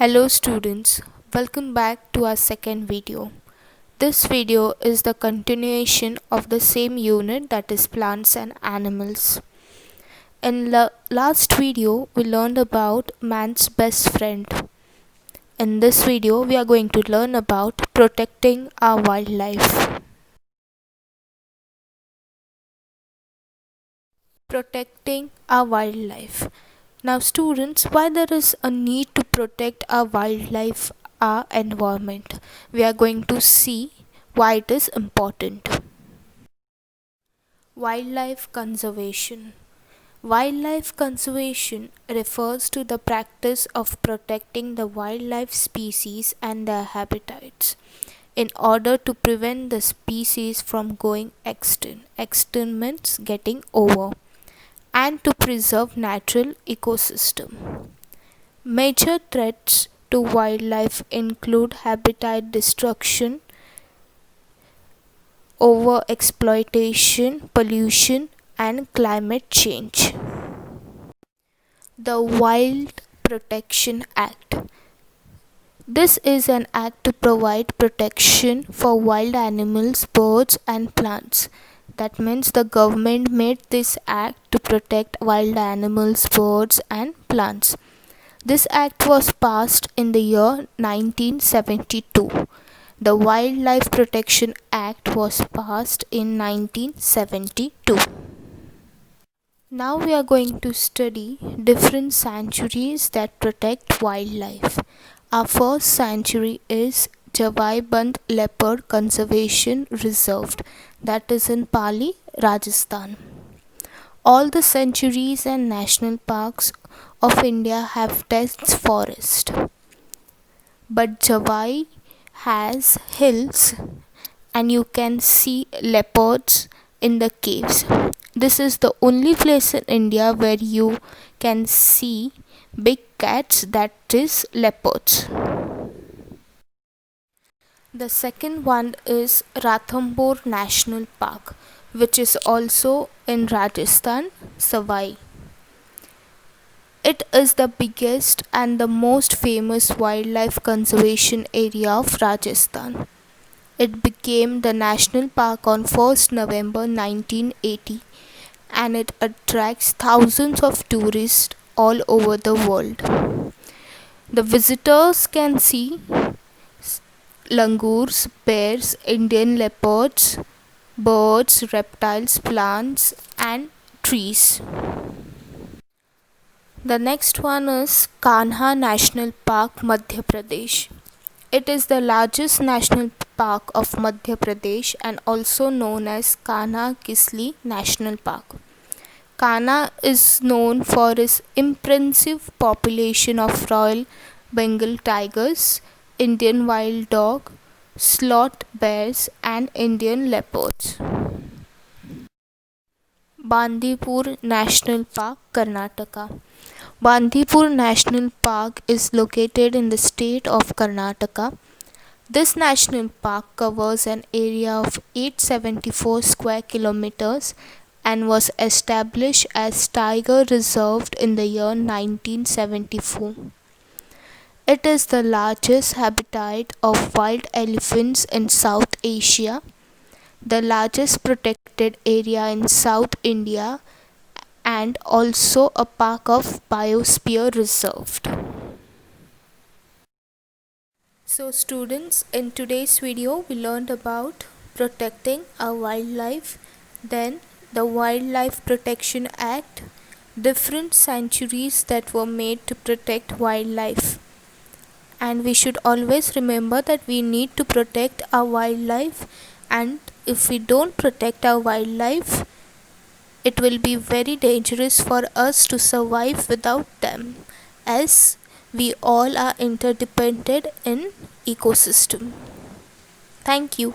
Hello students, welcome back to our second video. This video is the continuation of the same unit, that is plants and animals. In the last video we learned about man's best friend. In this video we are going to learn about protecting our wildlife. Protecting our wildlife. Now students, why there is a need to protect our wildlife, our environment? We are going to see why it is important. Wildlife conservation. Wildlife conservation refers to the practice of protecting the wildlife species and their habitats in order to prevent the species from going extinct. Extinct means getting over, and to preserve natural ecosystem. Major threats to wildlife include habitat destruction, overexploitation, pollution, and climate change. The Wild Protection Act. This is an act to provide protection for wild animals, birds, and plants. That means the government made this act to protect wild animals, birds, and plants. This act was passed in the year 1972. The Wildlife Protection Act was passed in 1972. Now we are going to study different sanctuaries that protect wildlife. Our first sanctuary is Jawai Band Leopard Conservation Reserve, that is in Pali, Rajasthan. All the sanctuaries and national parks of India have dense forest, but Jawai has hills and you can see leopards in the caves. This is the only place in India where you can see big cats, that is leopards. The second one is Ranthambore National Park, which is also in Rajasthan, Savai. It is the biggest and the most famous wildlife conservation area of Rajasthan. It became the national park on 1st November 1980, and it attracts thousands of tourists all over the world. The visitors can see langurs, bears, Indian leopards, birds, reptiles, plants, and trees. The next one is Kanha National Park, Madhya Pradesh. It is the largest national park of Madhya Pradesh and also known as Kanha Kisli National Park. Kanha is known for its impressive population of Royal Bengal tigers, Indian wild dog, sloth bears, and Indian leopards. Bandipur National Park, Karnataka. Bandipur National Park is located in the state of Karnataka. This national park covers an area of 874 square kilometers and was established as Tiger Reserve in the year 1974. It is the largest habitat of wild elephants in South Asia, the largest protected area in South India, and also a park of biosphere reserved. So students, in today's video we learned about protecting our wildlife, then the Wildlife Protection Act, different sanctuaries that were made to protect wildlife. And we should always remember that we need to protect our wildlife, and if we don't protect our wildlife, it will be very dangerous for us to survive without them, as we all are interdependent in ecosystem. Thank you.